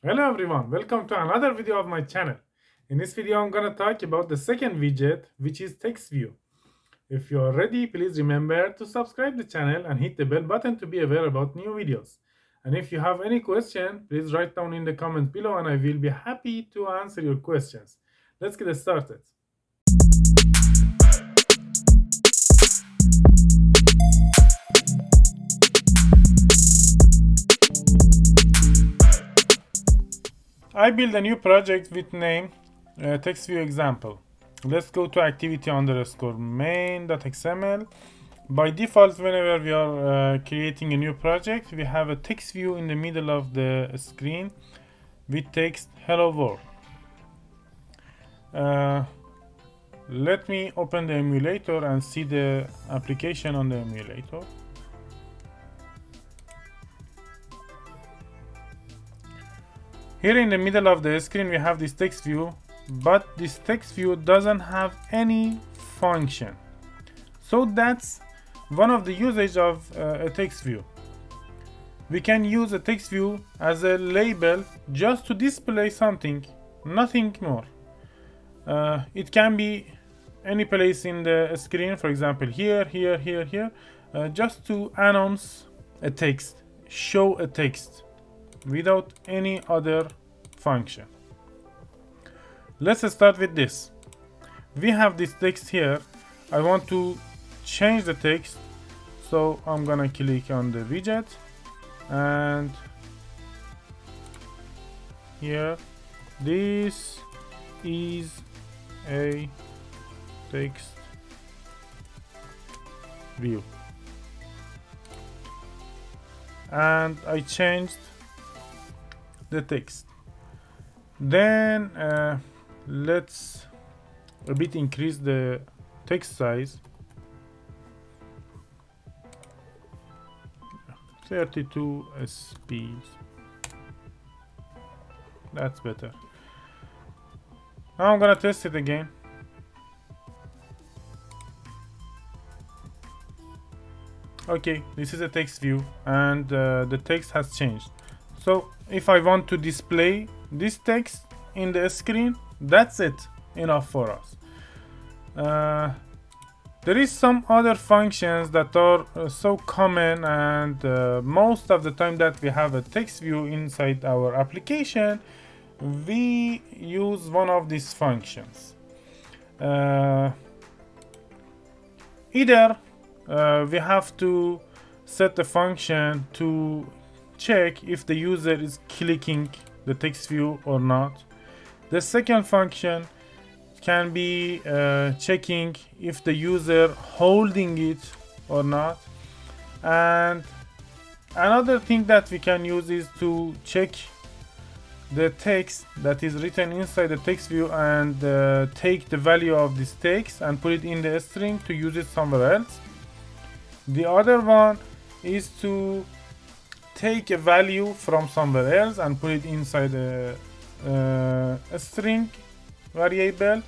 Hello everyone, welcome to another video of my channel. In this video I'm gonna talk about the second widget, which is TextView. If you are ready, please remember to subscribe the channel and hit the bell button to be aware about new videos. And if you have any question, please write down in the comments below and I will be happy to answer your questions. Let's get started. I build a new project with name TextView example. Let's go to activity underscore main.xml. By default, whenever we are creating a new project, we have a text view in the middle of the screen with text hello world. Let me open the emulator and see the application on the emulator. Here in the middle of the screen we have this text view, but this text view doesn't have any function. So that's one of the usage of a text view. We can use a text view as a label just to display something, nothing more. It can be any place in the screen, for example here, just to announce a text, show a text without any other function. Let's start with this. We have this text here. I want to change the text, so I'm gonna click on the widget and here this is a text view and I changed the text. Then let's a bit increase the text size, 32 sp. That's better. Now I'm gonna test it again. Okay, this is a text view and the text has changed. So if I want to display this text in the screen, that's it, enough for us. There is some other functions that are so common, and most of the time that we have a text view inside our application, we use one of these functions. Either we have to set a function to check if the user is clicking the text view or not. The second function can be checking if the user holding it or not. And another thing that we can use is to check the text that is written inside the text view and take the value of this text and put it in the string to use it somewhere else. The other one is to take a value from somewhere else and put it inside a string variable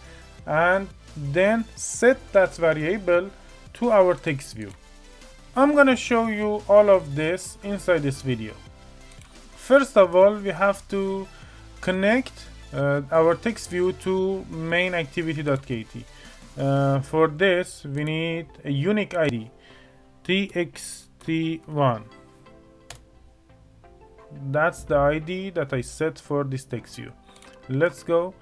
and then set that variable to our text view. I'm gonna show you all of this inside this video. First of all, we have to connect our text view to MainActivity.Kt. For this, we need a unique ID, txt1. That's the ID that I set for this text view. Let's go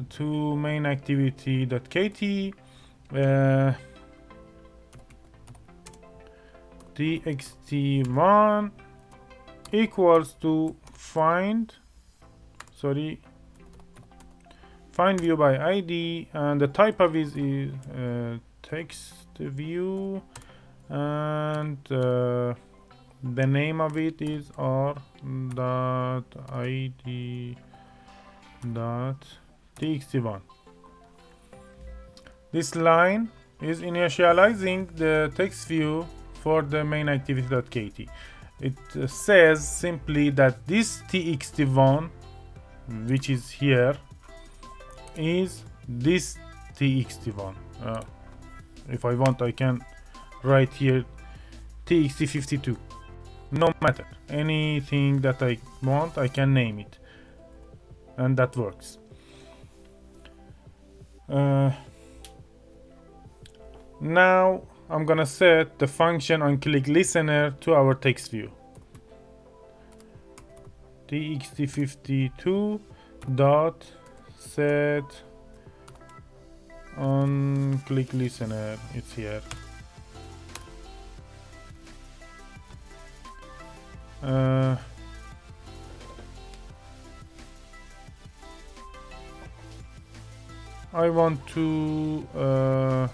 to MainActivity.Kt. txt1 equals to find view by ID, and the type of it is text view, and the name of it is r.id.txt1. This line is initializing the text view for the MainActivity.Kt. It says simply that this txt1, which is here, is this txt1. If I want, I can write here txt52. No matter, anything that I want, I can name it. and that works. Now I'm gonna set the function onClickListener to our text view. txt52 dot set onClickListener. It's here. I want to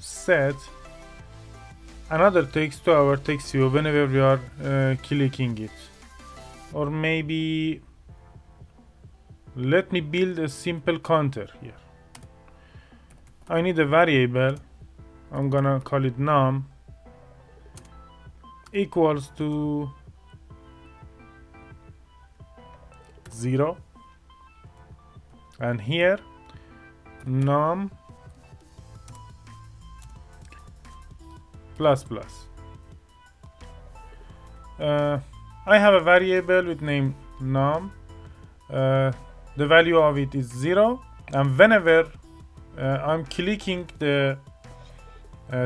set another text to our text view whenever we are clicking it. Or maybe let me build a simple counter here. I need a variable. I'm gonna call it num equals to 0, and here num plus plus. I have a variable with name num. The value of it is 0, and whenever I'm clicking the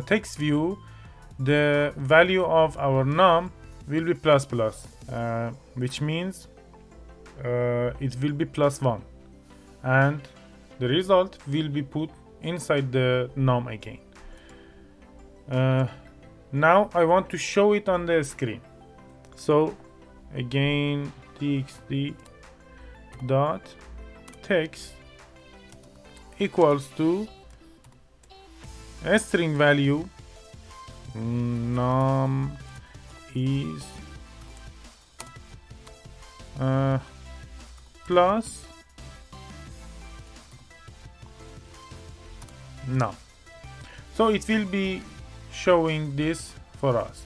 text view, the value of our num will be plus plus, which means it will be +1, and the result will be put inside the num again. Now I want to show it on the screen. So again, txt dot text equals to a string value num is plus num. So it will be showing this for us.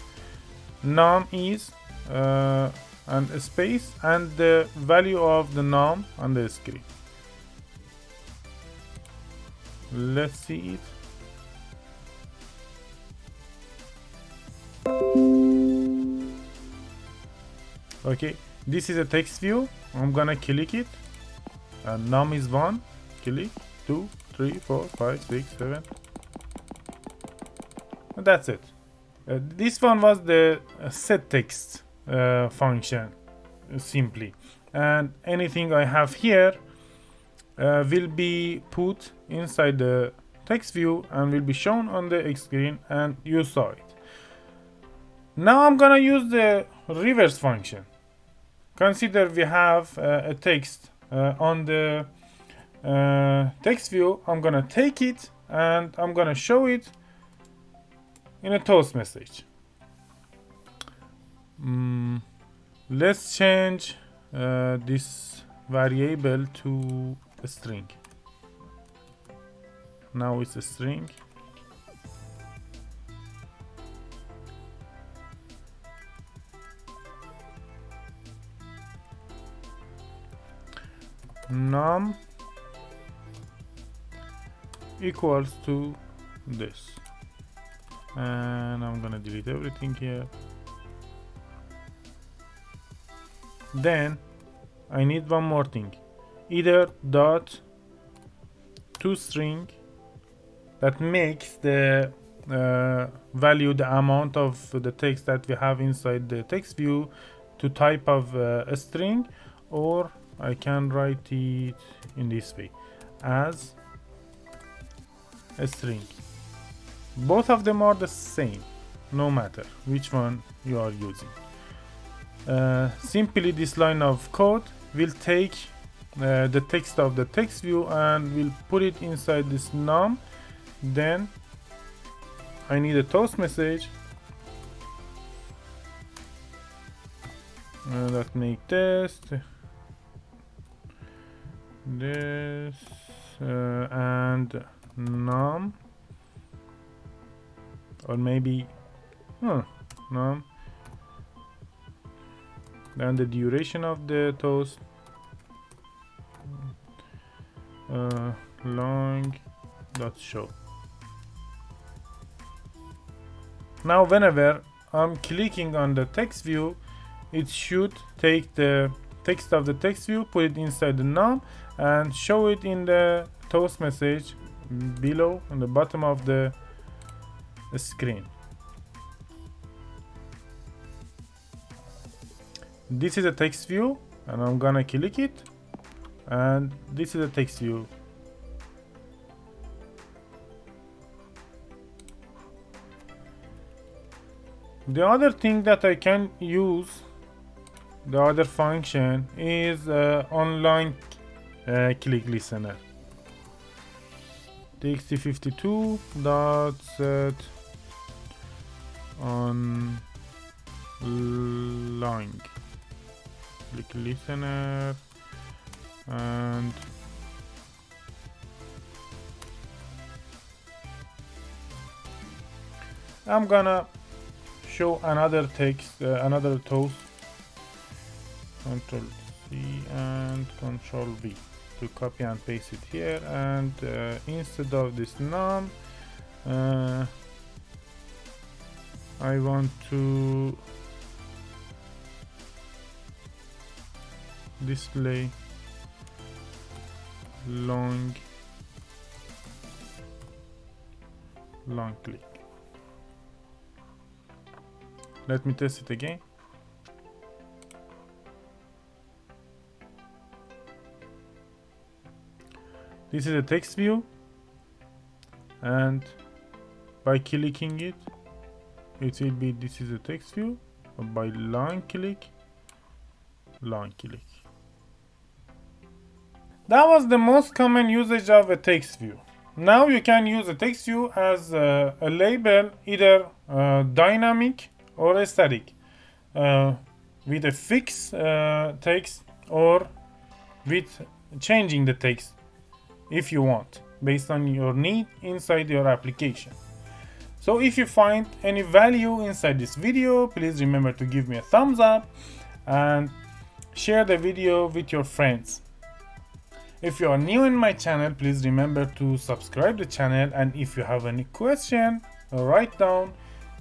Num is and a space and the value of the num on the screen. Let's see it. Okay, this is a text view. I'm gonna click it, and num is 1. Click 2, 3, 4, 5, 6, 7. And that's it. This one was the set text function, simply, and anything I have here will be put inside the text view and will be shown on the screen, and you saw it. Now I'm gonna use the reverse function. Consider we have a text on the text view. I'm gonna take it and I'm gonna show it in a toast message. Let's change this variable to a string. Now it's a string. Num equals to this, and I'm gonna delete everything here. Then I need one more thing, either dot toString that makes the value, the amount of the text that we have inside the text view to type of a string, or I can write it in this way as a string. Both of them are the same, no matter which one you are using. Simply this line of code will take the text of the text view and will put it inside this num. Then I need a toast message that make test this and num, or maybe num, then the duration of the toast long dot show. Now whenever I'm clicking on the text view, it should take the text of the text view, put it inside the num, and show it in the toast message below on the bottom of the screen. This is a text view, and I'm gonna click it, and this is a text view. The other thing that I can use, the other function, is online click listener. txt52 dot set on long click listener, and I'm gonna show another text, another toast. Control C and Control V to copy and paste it here, and instead of this num, I want to display long click. Let me test it again. This is a text view, and by clicking it, it will be, this is a text view, but by long click. That was the most common usage of a text view. Now you can use a text view as a label, either dynamic or static, with a fixed text, or with changing the text if you want, based on your need inside your application. So if you find any value inside this video, please remember to give me a thumbs up and share the video with your friends. If you are new in my channel, please remember to subscribe the channel, and if you have any question, write down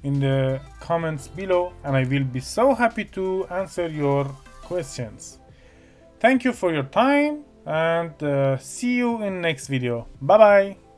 in the comments below, and I will be so happy to answer your questions. Thank you for your time, and see you in next video. Bye bye.